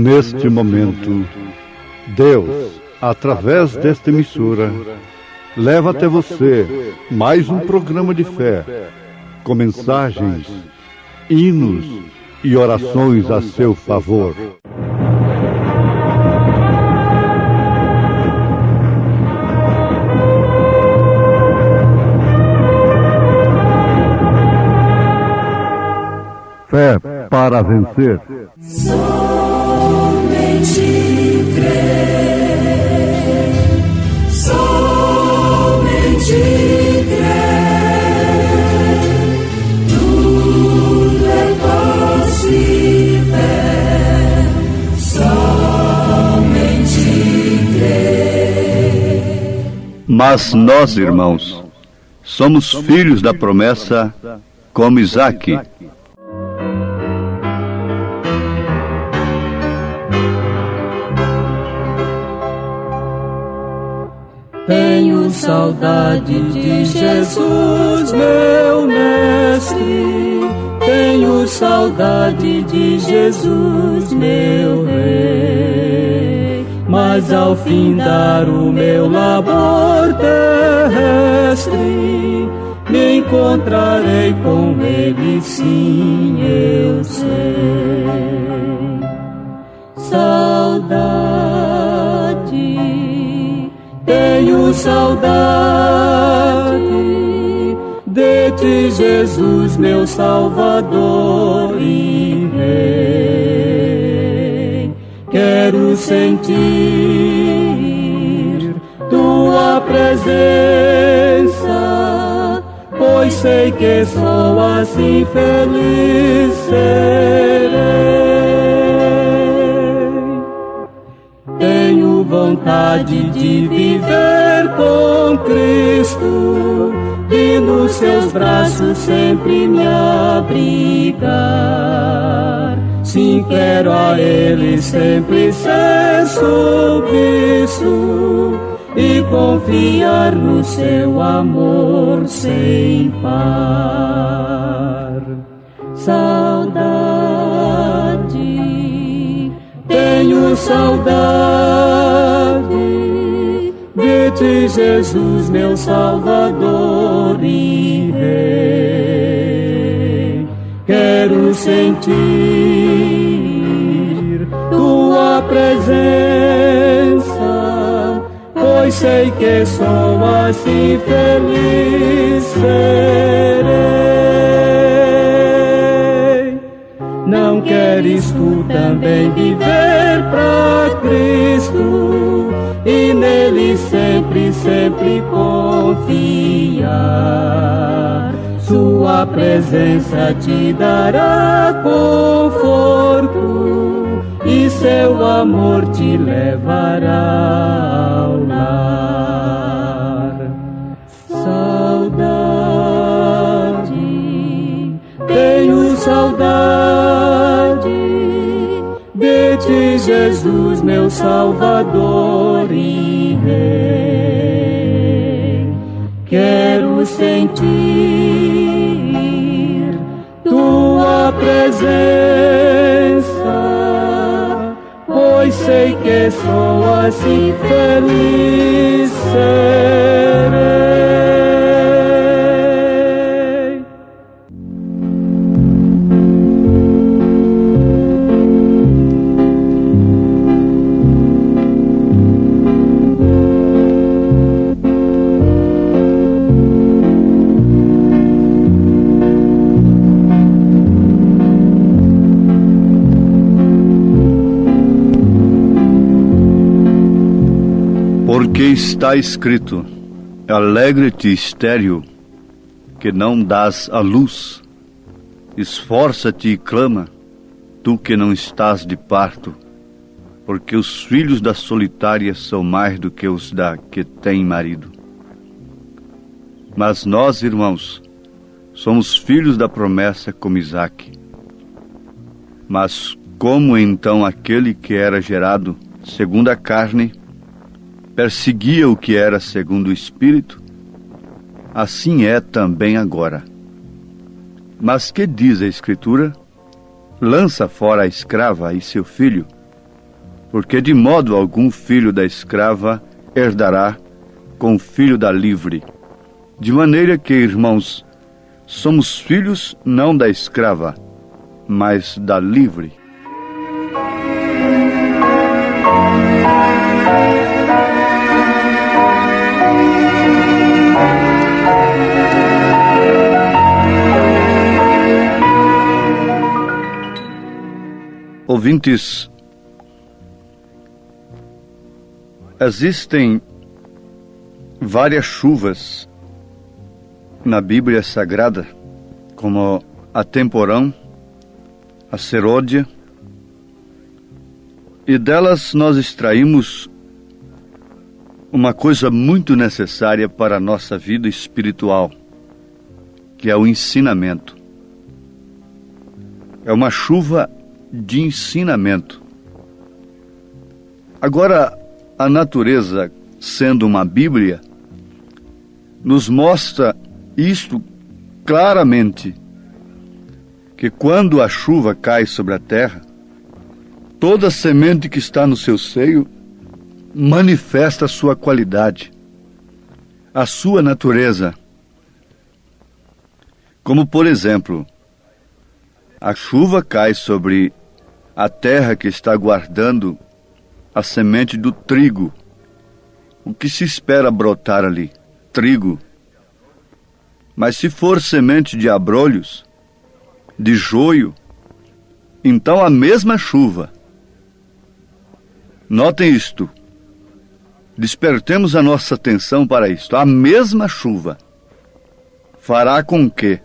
Neste momento, Deus, através desta emissora, leva até você mais um programa de fé, com mensagens, hinos e orações a seu favor. Fé para vencer. Somente crer, somente crer, tudo é possível, somente crer. Mas nós, irmãos, somos filhos da promessa como Isaque. Tenho saudade de Jesus, meu mestre. Tenho saudade de Jesus, meu rei. Mas ao findar o meu labor terrestre, me encontrarei com ele, sim, eu sei. Tenho saudade de ti, Jesus, meu Salvador e Rei. Quero sentir tua presença, pois sei que só assim feliz serei. Tenho vontade de viver com Cristo e nos seus braços sempre me abrigar. Sim, quero a Ele sempre ser submisso e confiar no seu amor sem par. Tenho saudade de ti, Jesus, meu Salvador e Rei. Quero sentir tua presença, pois sei que só assim feliz serei. Não queres tu também viver pra Cristo e nele sempre, sempre confiar? Sua presença te dará conforto e seu amor te levará ao lar. Tenho saudade de ti, Jesus, meu Salvador e Rei. Quero sentir tua presença, pois sei que só assim feliz serei. Porque está escrito: alegre-te, estéril, que não dás a luz. Esforça-te e clama, tu que não estás de parto, porque os filhos da solitária são mais do que os da que tem marido. Mas nós, irmãos, somos filhos da promessa como Isaque. Mas como então aquele que era gerado segundo a carne perseguia o que era segundo o Espírito, assim é também agora. Mas que diz a Escritura? Lança fora a escrava e seu filho, porque de modo algum filho da escrava herdará com o filho da livre. De maneira que, irmãos, somos filhos não da escrava, mas da livre. Ouvintes, existem várias chuvas na Bíblia Sagrada, como a temporão, a serôdia, e delas nós extraímos uma coisa muito necessária para a nossa vida espiritual, que é o ensinamento. É uma chuva de ensinamento. Agora, a natureza, sendo uma Bíblia, nos mostra isto claramente, que quando a chuva cai sobre a terra, toda semente que está no seu seio manifesta a sua qualidade, a sua natureza. Como, por exemplo, a chuva cai sobre a terra que está guardando a semente do trigo. O que se espera brotar ali? Trigo. Mas se for semente de abrolhos, de joio, então a mesma chuva. Notem isto. Despertemos a nossa atenção para isto. A mesma chuva fará com que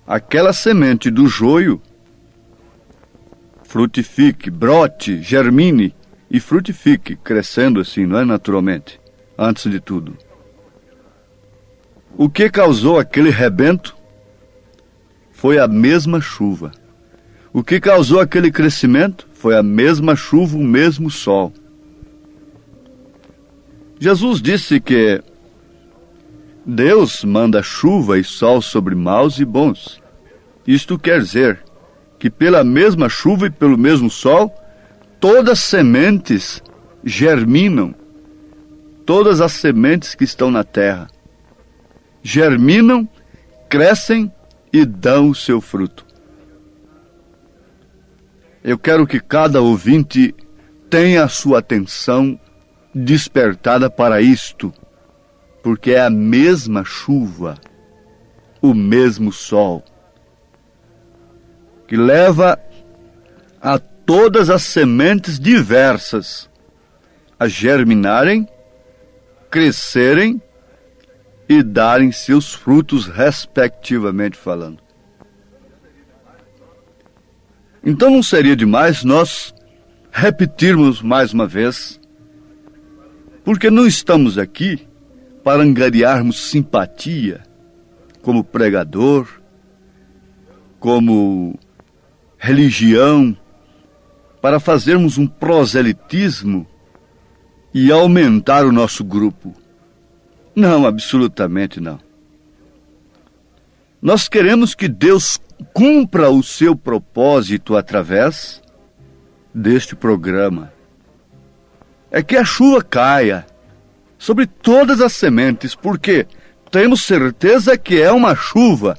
aquela semente do joio frutifique, brote, germine e frutifique, crescendo assim, não é, naturalmente, antes de tudo. O que causou aquele rebento foi a mesma chuva. O que causou aquele crescimento foi a mesma chuva, o mesmo sol. Jesus disse que Deus manda chuva e sol sobre maus e bons. Isto quer dizer que pela mesma chuva e pelo mesmo sol, todas as sementes germinam. Todas as sementes que estão na terra germinam, crescem e dão o seu fruto. Eu quero que cada ouvinte tenha a sua atenção despertada para isto, porque é a mesma chuva, o mesmo sol, que leva a todas as sementes diversas a germinarem, crescerem e darem seus frutos, respectivamente falando. Então não seria demais nós repetirmos mais uma vez, porque não estamos aqui para angariarmos simpatia como pregador, como religião, para fazermos um proselitismo e aumentar o nosso grupo. Não, absolutamente não. Nós queremos que Deus cumpra o seu propósito através deste programa. É que a chuva caia sobre todas as sementes, porque temos certeza que é uma chuva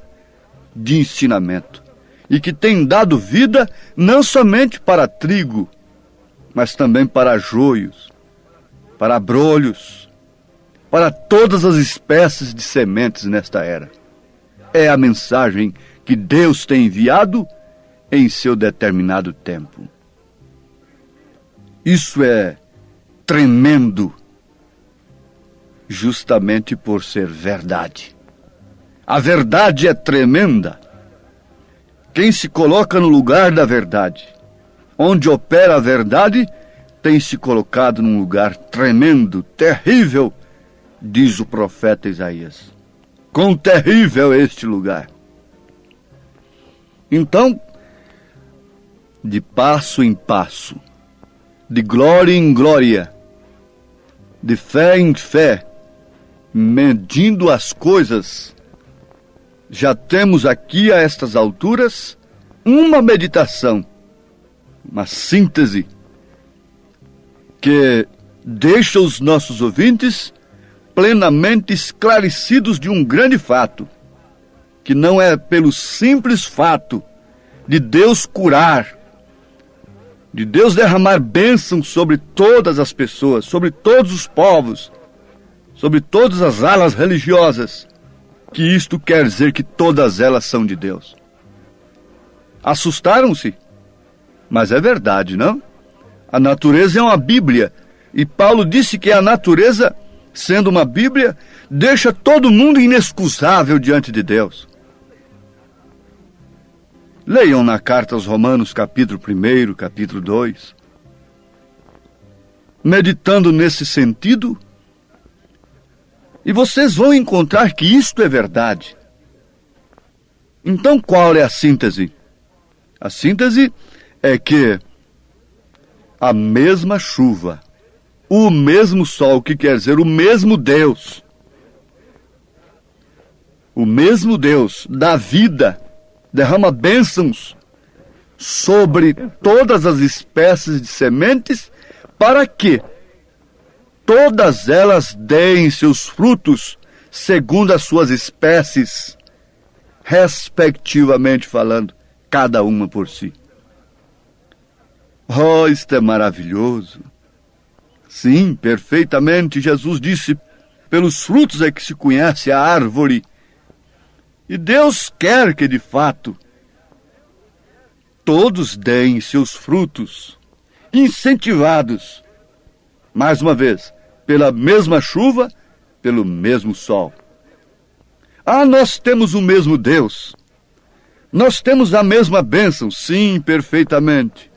de ensinamento e que tem dado vida não somente para trigo, mas também para joios, para abrolhos, para todas as espécies de sementes nesta era. É a mensagem que Deus tem enviado em seu determinado tempo. Isso é tremendo, justamente por ser verdade. A verdade é tremenda. Quem se coloca no lugar da verdade, onde opera a verdade, tem se colocado num lugar tremendo, terrível, diz o profeta Isaías. Quão terrível é este lugar! Então, de passo em passo, de glória em glória, de fé em fé, medindo as coisas, já temos aqui a estas alturas uma meditação, uma síntese que deixa os nossos ouvintes plenamente esclarecidos de um grande fato, que não é pelo simples fato de Deus curar, de Deus derramar bênçãos sobre todas as pessoas, sobre todos os povos, sobre todas as alas religiosas, que isto quer dizer que todas elas são de Deus. Assustaram-se? Mas é verdade, não? A natureza é uma Bíblia, e Paulo disse que a natureza, sendo uma Bíblia, deixa todo mundo inexcusável diante de Deus. Leiam na carta aos Romanos, capítulo 1, capítulo 2. Meditando nesse sentido, e vocês vão encontrar que isto é verdade. Então, qual é a síntese? A síntese é que a mesma chuva, o mesmo sol, que quer dizer o mesmo Deus da vida, derrama bênçãos sobre todas as espécies de sementes, para que todas elas deem seus frutos segundo as suas espécies, respectivamente falando, cada uma por si. Oh, isto é maravilhoso! Sim, perfeitamente, Jesus disse, pelos frutos é que se conhece a árvore. E Deus quer que, de fato, todos deem seus frutos, incentivados, mais uma vez, pela mesma chuva, pelo mesmo sol. Ah, nós temos o mesmo Deus. Nós temos a mesma bênção, sim, perfeitamente.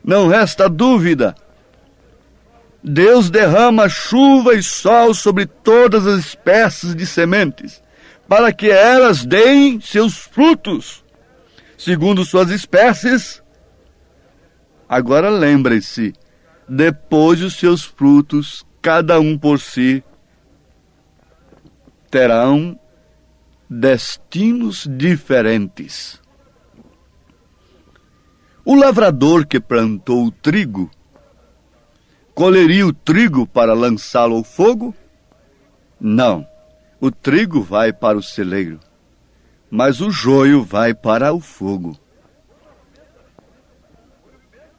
Não resta dúvida. Deus derrama chuva e sol sobre todas as espécies de sementes, para que elas deem seus frutos, segundo suas espécies. Agora lembrem-se, depois os seus frutos, cada um por si, terão destinos diferentes. O lavrador que plantou o trigo, colheria o trigo para lançá-lo ao fogo? Não. O trigo vai para o celeiro, mas o joio vai para o fogo.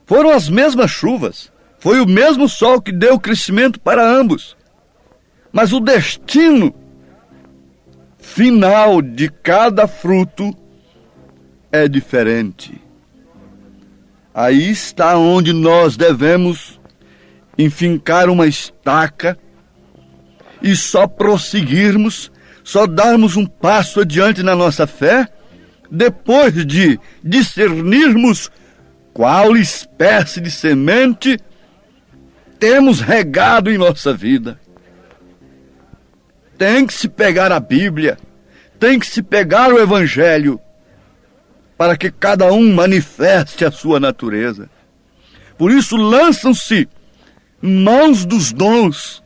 Foram as mesmas chuvas, foi o mesmo sol que deu crescimento para ambos, mas o destino final de cada fruto é diferente. Aí está onde nós devemos enfincar uma estaca e só prosseguirmos, só darmos um passo adiante na nossa fé, depois de discernirmos qual espécie de semente temos regado em nossa vida. Tem que se pegar a Bíblia, tem que se pegar o Evangelho, para que cada um manifeste a sua natureza. Por isso lançam-se mãos dos dons,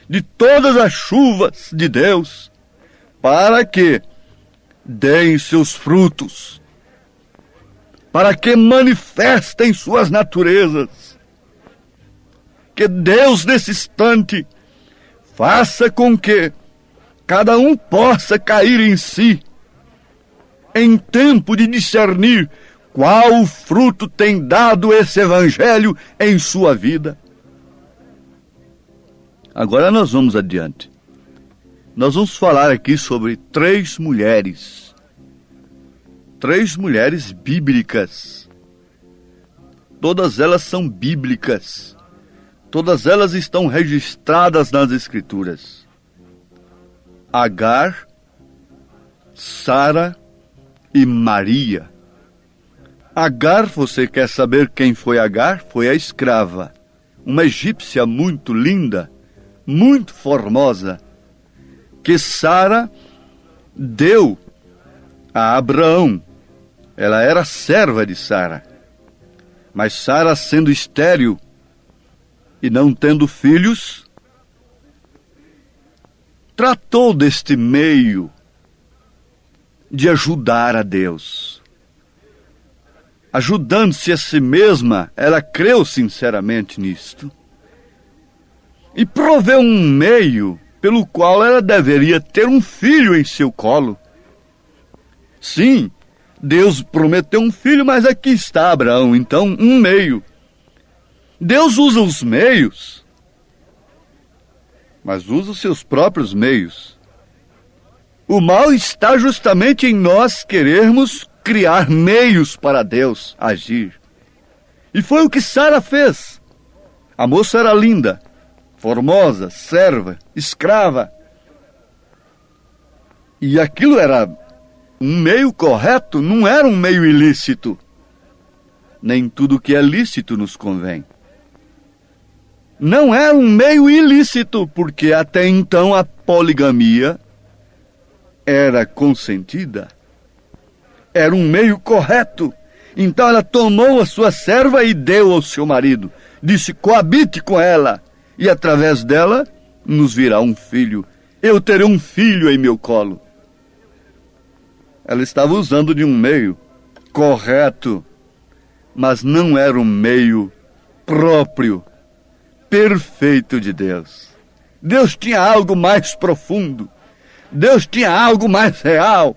de todas as chuvas de Deus, para que deem seus frutos, para que manifestem suas naturezas. Que Deus, nesse instante, faça com que cada um possa cair em si, em tempo de discernir qual fruto tem dado esse Evangelho em sua vida. Agora nós vamos adiante. Nós vamos falar aqui sobre três mulheres bíblicas. Todas elas são bíblicas. Todas elas estão registradas nas Escrituras. Agar, Sara e Maria. Agar, você quer saber quem foi Agar? Foi a escrava, uma egípcia muito linda, muito formosa, que Sara deu a Abraão. Ela era serva de Sara. Mas Sara, sendo estéril e não tendo filhos, tratou deste meio de ajudar a Deus. Ajudando-se a si mesma, ela creu sinceramente nisto. e proveu um meio pelo qual ela deveria ter um filho em seu colo. Sim, Deus prometeu um filho, mas aqui está Abraão, então um meio. Deus usa os meios, mas usa os seus próprios meios. O mal está justamente em nós querermos criar meios para Deus agir. E foi o que Sara fez. A moça era linda, formosa, serva, escrava. E aquilo era um meio correto, não era um meio ilícito. Nem tudo que é lícito nos convém. Não era um meio ilícito, porque até então a poligamia era consentida. Era um meio correto. Então ela tomou a sua serva e deu ao seu marido. Disse, coabite com ela, e através dela nos virá um filho. Eu terei um filho em meu colo. Ela estava usando de um meio correto, mas não era um meio próprio, perfeito de Deus. Deus tinha algo mais profundo. Deus tinha algo mais real.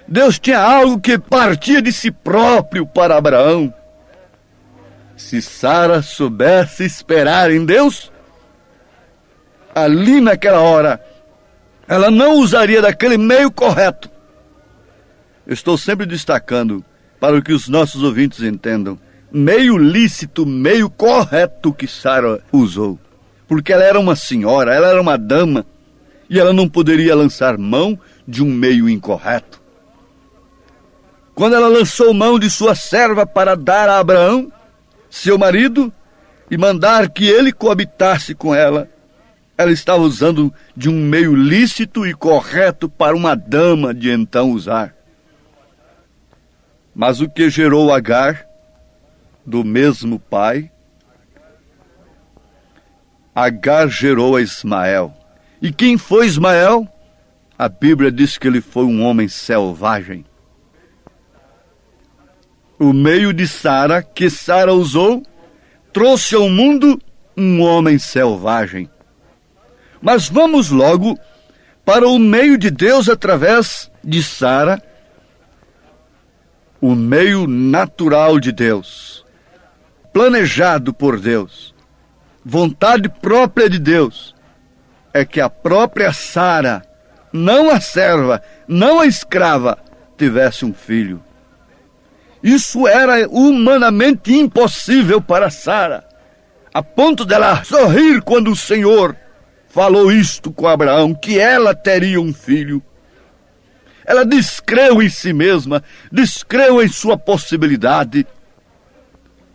Deus tinha algo que partia de si próprio para Abraão. Se Sara soubesse esperar em Deus, ali naquela hora, ela não usaria daquele meio correto. Eu estou sempre destacando para que os nossos ouvintes entendam. Meio lícito, meio correto que Sara usou. Porque ela era uma senhora, ela era uma dama, e ela não poderia lançar mão de um meio incorreto. Quando ela lançou mão de sua serva para dar a Abraão, seu marido, e mandar que ele coabitasse com ela, ela estava usando de um meio lícito e correto para uma dama de então usar. Mas o que gerou Agar, do mesmo pai, Agar gerou a Ismael. E quem foi Ismael? A Bíblia diz que ele foi um homem selvagem. O meio de Sara, que Sara usou, trouxe ao mundo um homem selvagem. Mas vamos logo para o meio de Deus através de Sara, o meio natural de Deus, planejado por Deus, vontade própria de Deus, é que a própria Sara, não a serva, não a escrava, tivesse um filho. Isso era humanamente impossível para Sara, a ponto dela sorrir quando o Senhor falou isto com Abraão, que ela teria um filho. Ela descreu em si mesma, descreu em sua possibilidade,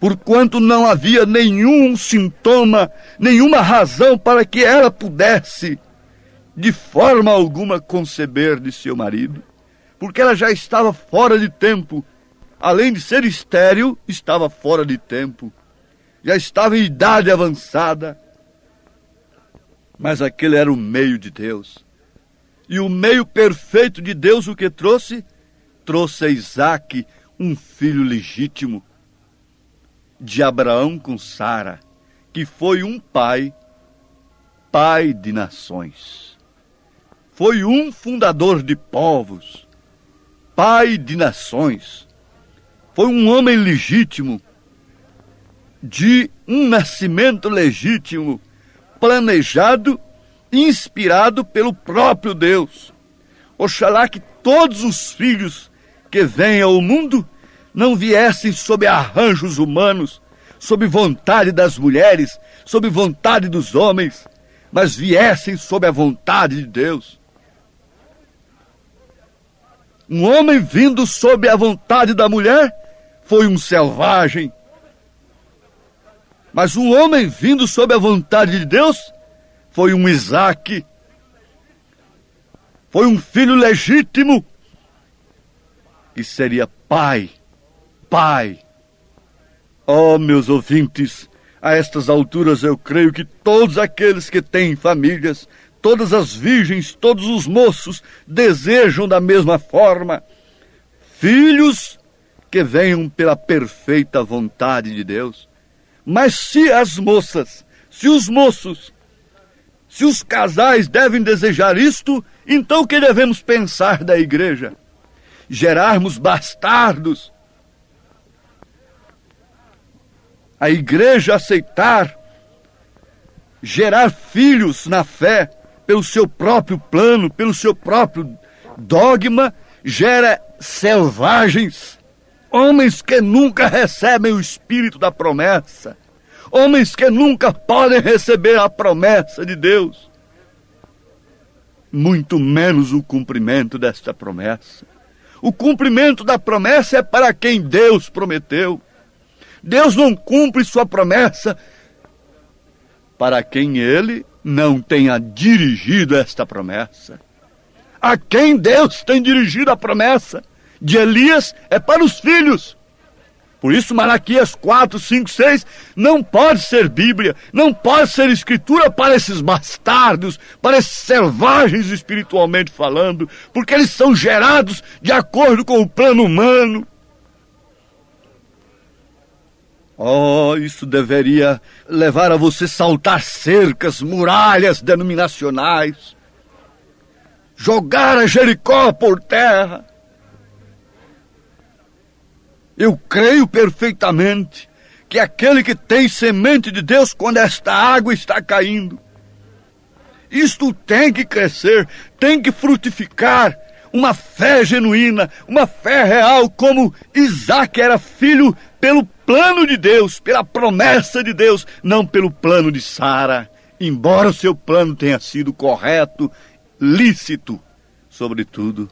porquanto não havia nenhum sintoma, nenhuma razão para que ela pudesse, de forma alguma, conceber de seu marido, porque ela já estava fora de tempo. Além de ser estéril, estava fora de tempo. Já estava em idade avançada. Mas aquele era o meio de Deus. E o meio perfeito de Deus o que trouxe? Trouxe a Isaque, um filho legítimo de Abraão com Sara, que foi um pai de nações. Foi um fundador de povos, pai de nações. Foi um homem legítimo, de um nascimento legítimo, planejado, inspirado pelo próprio Deus. Oxalá que todos os filhos que vêm ao mundo não viessem sob arranjos humanos, sob vontade das mulheres, sob vontade dos homens, mas viessem sob a vontade de Deus. Um homem vindo sob a vontade da mulher foi um selvagem. Mas um homem vindo sob a vontade de Deus foi um Isaque. Foi um filho legítimo que seria pai. Oh, meus ouvintes, a estas alturas eu creio que todos aqueles que têm famílias, todas as virgens, todos os moços desejam da mesma forma filhos que venham pela perfeita vontade de Deus. Mas se as moças, se os moços Se os casais devem desejar isto, então o que devemos pensar da igreja? Gerarmos bastardos? A igreja aceitar gerar filhos na fé pelo seu próprio plano, pelo seu próprio dogma, gera selvagens, homens que nunca recebem o espírito da promessa, homens que nunca podem receber a promessa de Deus, muito menos o cumprimento desta promessa. O cumprimento da promessa é para quem Deus prometeu. Deus não cumpre sua promessa para quem Ele não tenha dirigido esta promessa. A quem Deus tem dirigido a promessa de Elias é para os filhos. Por isso Malaquias 4, 5, 6 não pode ser Bíblia, não pode ser escritura para esses bastardos, para esses selvagens espiritualmente falando, porque eles são gerados de acordo com o plano humano. Oh, isso deveria levar a você saltar cercas, muralhas denominacionais, jogar a Jericó por terra. Eu creio perfeitamente que aquele que tem semente de Deus, quando esta água está caindo, isto tem que crescer, tem que frutificar, uma fé genuína, uma fé real, como Isaac era filho pelo plano de Deus, pela promessa de Deus, não pelo plano de Sara, embora o seu plano tenha sido correto, lícito, sobretudo.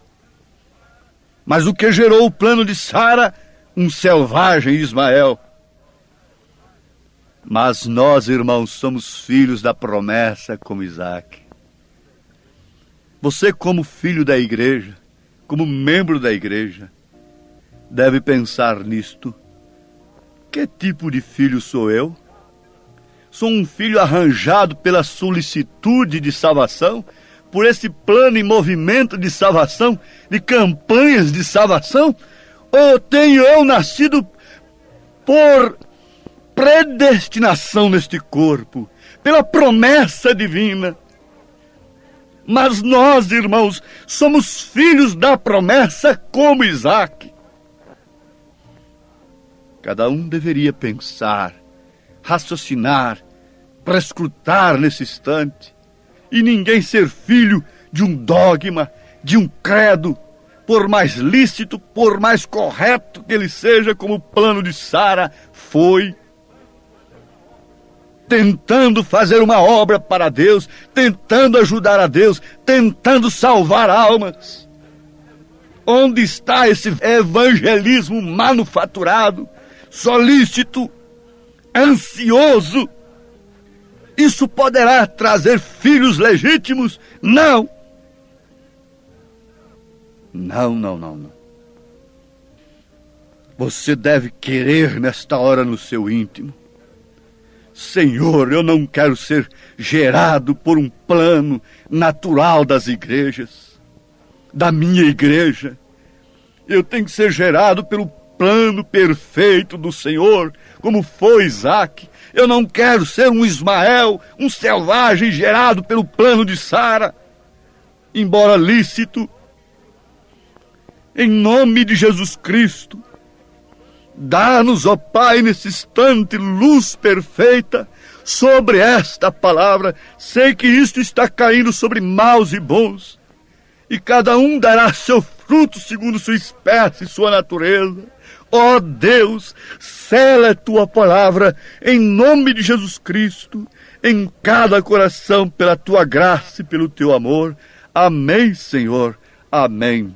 Mas o que gerou o plano de Sara? Um selvagem Ismael. Mas nós, irmãos, somos filhos da promessa como Isaac. Você, como filho da igreja, como membro da igreja, deve pensar nisto. Que tipo de filho sou eu? Sou um filho arranjado pela solicitude de salvação, por esse plano e movimento de salvação, de campanhas de salvação? Ou tenho eu nascido por predestinação neste corpo, pela promessa divina? Mas nós, irmãos, somos filhos da promessa como Isaac. Cada um deveria pensar, raciocinar, prescrutar nesse instante, e ninguém ser filho de um dogma, de um credo, por mais lícito, por mais correto que ele seja, como o plano de Sara foi, tentando fazer uma obra para Deus, tentando ajudar a Deus, tentando salvar almas. Onde está esse evangelismo manufaturado, solícito, ansioso? Isso poderá trazer filhos legítimos? Não. Não. Você deve querer nesta hora no seu íntimo: Senhor, eu não quero ser gerado por um plano natural das igrejas, da minha igreja. Eu tenho que ser gerado pelo plano perfeito do Senhor, como foi Isaac. Eu não quero ser um Ismael, um selvagem gerado pelo plano de Sara, embora lícito. Em nome de Jesus Cristo, dá-nos, ó Pai, nesse instante, luz perfeita sobre esta palavra. Sei que isto está caindo sobre maus e bons, e cada um dará seu fruto segundo sua espécie e sua natureza. Ó Deus, sela a tua palavra em nome de Jesus Cristo, em cada coração, pela tua graça e pelo teu amor. Amém, Senhor. Amém.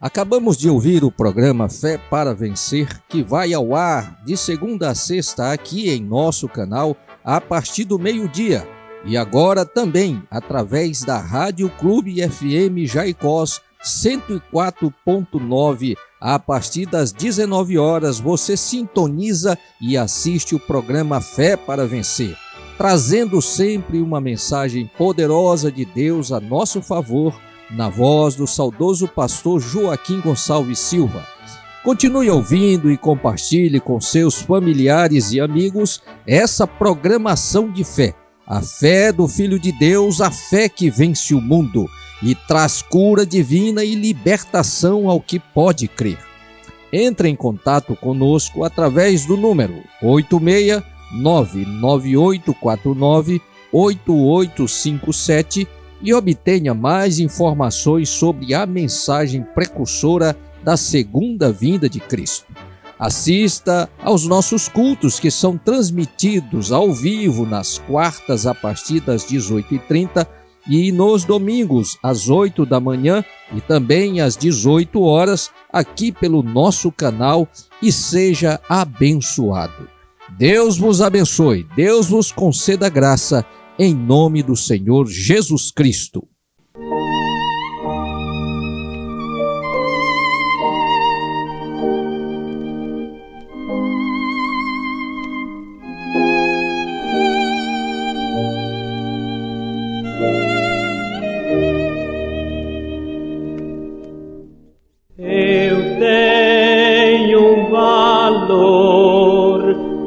Acabamos de ouvir o programa Fé para Vencer, que vai ao ar de segunda a sexta aqui em nosso canal a partir do meio-dia. E agora também através da Rádio Clube FM Jaicós 104.9. A partir das 19 horas você sintoniza e assiste o programa Fé para Vencer, trazendo sempre uma mensagem poderosa de Deus a nosso favor, na voz do saudoso pastor Joaquim Gonçalves Silva. Continue ouvindo e compartilhe com seus familiares e amigos essa programação de fé. A fé do Filho de Deus, a fé que vence o mundo e traz cura divina e libertação ao que pode crer. Entre em contato conosco através do número 86998498857 e obtenha mais informações sobre a mensagem precursora da segunda vinda de Cristo. Assista aos nossos cultos que são transmitidos ao vivo nas quartas a partir das 18h30 e nos domingos às 8 da manhã e também às 18 horas aqui pelo nosso canal e seja abençoado. Deus vos abençoe, Deus vos conceda graça em nome do Senhor Jesus Cristo.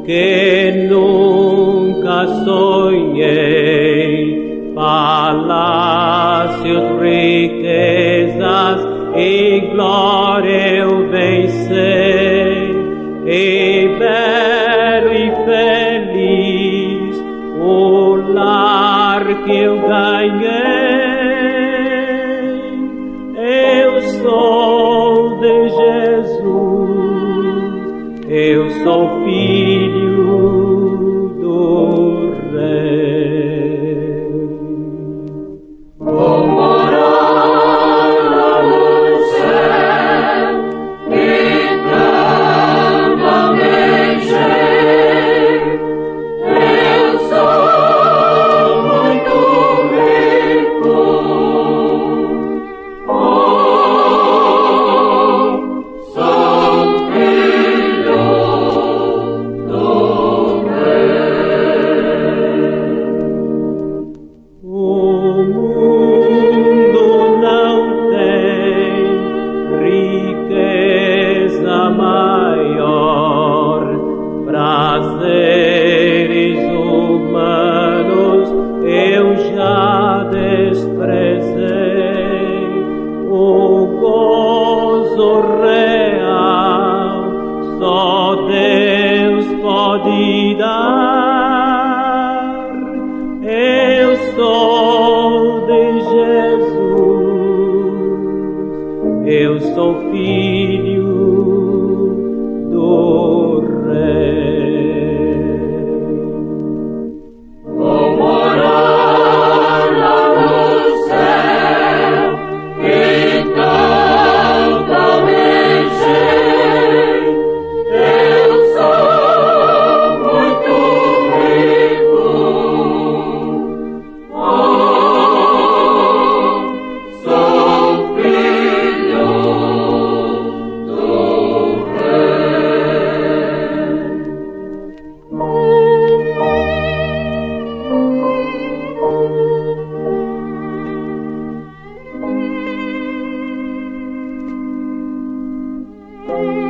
Que nunca sonhei, palácios, riquezas e glória eu venci, e belo e feliz o lar que eu ganhei. Eu sou de Jesus, eu sou filho do Rei. Vou morar no céu, eternamente. Eu sou muito rico. Sou filho do Música